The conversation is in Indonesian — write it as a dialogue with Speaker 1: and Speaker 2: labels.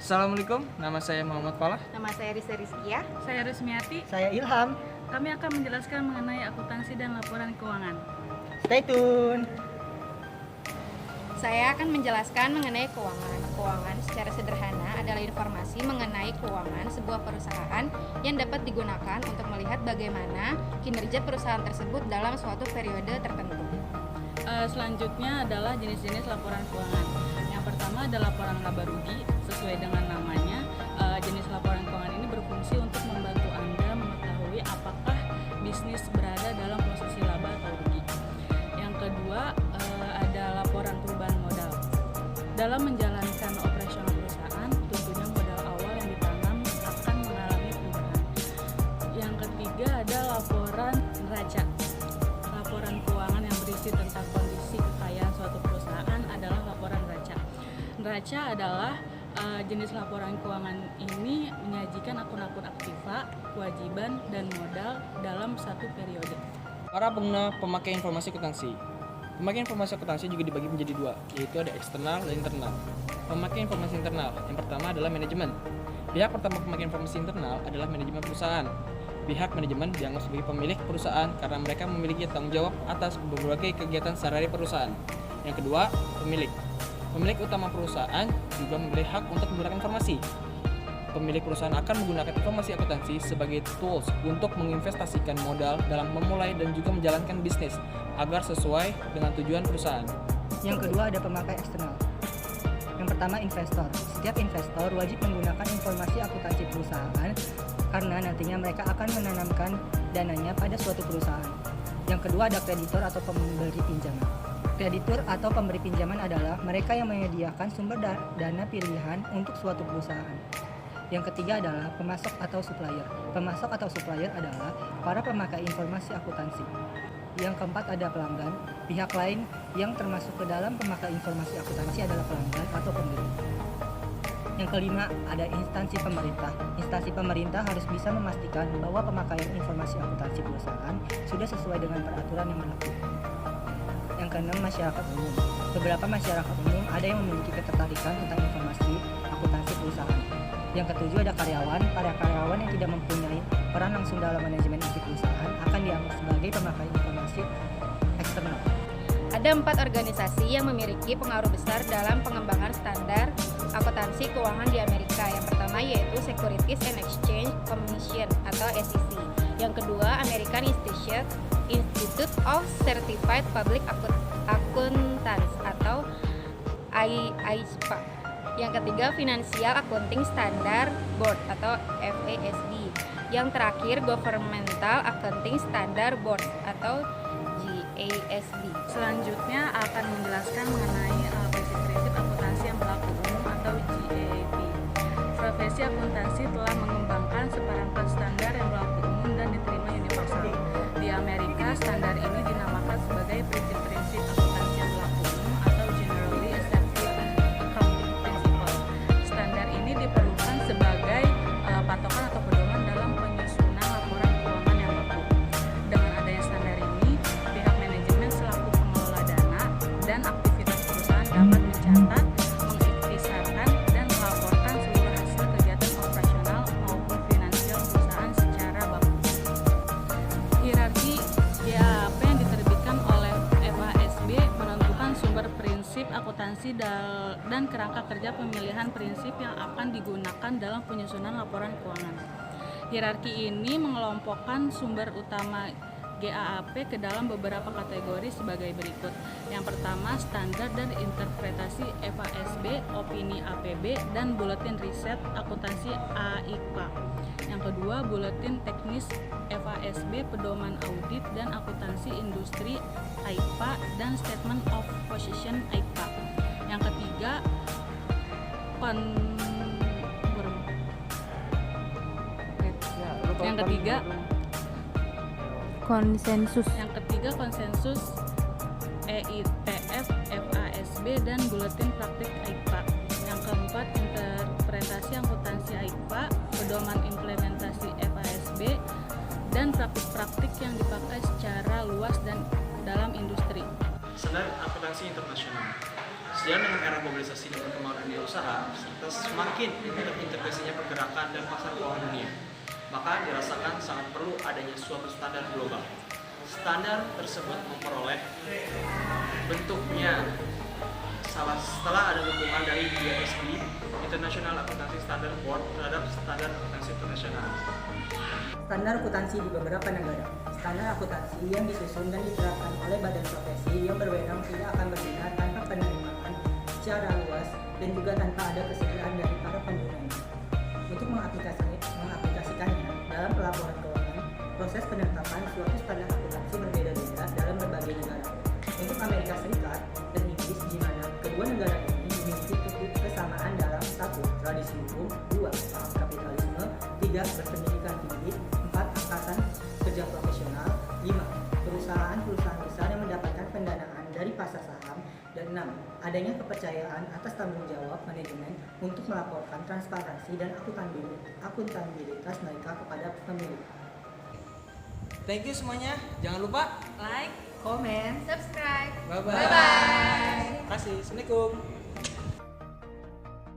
Speaker 1: Assalamualaikum, nama saya Muhammad Falah.
Speaker 2: Nama saya Risa Rizkia.
Speaker 3: Saya Rusmiati.
Speaker 4: Saya Ilham.
Speaker 3: Kami akan menjelaskan mengenai akuntansi dan laporan keuangan.
Speaker 4: Stay tune.
Speaker 2: Saya akan menjelaskan mengenai keuangan. Keuangan secara sederhana adalah informasi mengenai keuangan sebuah perusahaan yang dapat digunakan untuk melihat bagaimana kinerja perusahaan tersebut dalam suatu periode tertentu.
Speaker 3: Selanjutnya adalah jenis-jenis laporan keuangan. Yang pertama adalah laporan laba rugi. Sesuai dengan namanya, jenis laporan keuangan ini berfungsi untuk membantu Anda mengetahui apakah bisnis berada dalam posisi laba atau rugi. Yang kedua, ada laporan perubahan modal. Dalam menjalankan operasional perusahaan, tentunya modal awal yang ditanam akan mengalami perubahan. Yang ketiga ada laporan neraca. Laporan keuangan yang berisi tentang kondisi kekayaan suatu perusahaan adalah laporan neraca. Neraca adalah jenis laporan keuangan ini menyajikan akun-akun aktiva, kewajiban, dan modal dalam satu periode.
Speaker 1: Para pengguna pemakai informasi akuntansi. Pemakai informasi akuntansi juga dibagi menjadi dua, yaitu ada eksternal dan internal. Pemakai informasi internal, yang pertama adalah manajemen. Pihak pertama pemakai informasi internal adalah manajemen perusahaan. Pihak manajemen dianggap sebagai pemilik perusahaan karena mereka memiliki tanggung jawab atas berbagai kegiatan sehari-hari perusahaan. Yang kedua, pemilik. Pemilik utama perusahaan juga memiliki hak untuk menggunakan informasi. Pemilik perusahaan akan menggunakan informasi akuntansi sebagai tools untuk menginvestasikan modal dalam memulai dan juga menjalankan bisnis agar sesuai dengan tujuan perusahaan.
Speaker 4: Yang kedua ada pemakai eksternal. Yang pertama investor. Setiap investor wajib menggunakan informasi akuntansi perusahaan karena nantinya mereka akan menanamkan dananya pada suatu perusahaan. Yang kedua ada kreditor atau pemberi pinjaman. Kreditur atau pemberi pinjaman adalah mereka yang menyediakan sumber dana pilihan untuk suatu perusahaan. Yang ketiga adalah pemasok atau supplier. Pemasok atau supplier adalah para pemakai informasi akuntansi. Yang keempat ada pelanggan. Pihak lain yang termasuk ke dalam pemakai informasi akuntansi adalah pelanggan atau pembeli. Yang kelima ada instansi pemerintah. Instansi pemerintah harus bisa memastikan bahwa pemakaian informasi akuntansi perusahaan sudah sesuai dengan peraturan yang berlaku. Yang keenam masyarakat umum. Beberapa masyarakat umum ada yang memiliki ketertarikan tentang informasi akuntansi perusahaan. Yang ketujuh ada karyawan. Para karyawan yang tidak mempunyai peran langsung dalam manajemen inti perusahaan akan dianggap sebagai pemakai informasi eksternal.
Speaker 2: Ada 4 organisasi yang memiliki pengaruh besar dalam pengembangan standar akuntansi keuangan di Amerika. Yang pertama yaitu Securities and Exchange Commission atau SEC. Yang kedua American Institute of Certified Public Accountants atau AICPA. Yang ketiga Financial Accounting Standard Board atau FASB. Yang terakhir Governmental Accounting Standard Board atau GASB.
Speaker 3: Selanjutnya akan menjelaskan mengenai prinsip-prinsip akuntansi yang berlaku umum atau GAAP. Profesi akuntansi telah mengembangkan seperangkat standar yang berlaku umum dan diterima universal. Di Amerika, standar ini dinamakan sebagai prinsip-prinsip akuntansi yang berlaku umum atau Generally Accepted Accounting Principle. Standar ini diperlukan sebagai patokan atau pedoman dalam penyusunan laporan keuangan yang baku. Dengan adanya standar ini, pihak manajemen selaku pengelola dana dan aktivitas perusahaan dapat mencatat, mengiktisarkan, dan melaporkan seluruh hasil kegiatan operasional maupun finansial perusahaan secara baku. Hierarki GAAP yang diterbitkan oleh FASB menentukan sumber prinsip akuntansi dan kerangka kerja pemilihan prinsip yang akan digunakan dalam penyusunan laporan keuangan. Hierarki ini mengelompokkan sumber utama GAAP ke dalam beberapa kategori sebagai berikut. Yang pertama, standar dan interpretasi FASB, opini APB, dan buletin riset akuntansi AICPA. Yang kedua, buletin teknis FASB, pedoman audit dan akuntansi industri AICPA, dan statement of position AICPA. Yang ketiga,
Speaker 2: Konsensus.
Speaker 3: Yang ketiga konsensus EITF, FASB, dan buletin praktik AICPA. Yang keempat interpretasi akuntansi AICPA, pedoman implementasi FASB, dan praktik-praktik yang dipakai secara luas dan dalam industri.
Speaker 5: Standar akuntansi internasional.
Speaker 1: Sejalan dengan era globalisasi dan perkembangan dunia usaha, serta semakin terintegrasinya pergerakan dan pasar keuangan dunia, maka dirasakan sangat perlu adanya suatu standar global. Standar tersebut memperoleh bentuknya setelah ada dukungan dari IASB, International Accountancy Standard Board, terhadap standar akuntansi internasional.
Speaker 4: Standar akuntansi di beberapa negara. Standar akuntansi yang disusun dan diterapkan oleh badan profesi yang berwenang tidak akan berguna tanpa penerimaan secara luas dan juga tanpa ada kesediaan dari para penggunanya. Untuk mengaplikasikannya dalam pelaporan keuangan, proses penetapan suatu standar akuntansi berbeda-beda dalam berbagai negara. Untuk Amerika Serikat dan Inggris, di mana kedua negara ini memiliki kesamaan dalam 1. Tradisi hukum, 2. Paham kapitalisme, 3. Berpendidikan tinggi, 4. Angkatan kerja profesional, 5. Perusahaan-perusahaan besar yang mendapatkan pendanaan dari pasar saham, dan 6. Adanya kepercayaan atas tanggung jawab manajemen untuk melaporkan transparansi dan akuntabilitas mereka kepada pemilik.
Speaker 1: Thank you semuanya. Jangan lupa
Speaker 3: Like,
Speaker 4: Komen.
Speaker 2: Subscribe.
Speaker 1: Bye-bye.
Speaker 2: Bye-bye.
Speaker 1: Terima kasih. Assalamualaikum.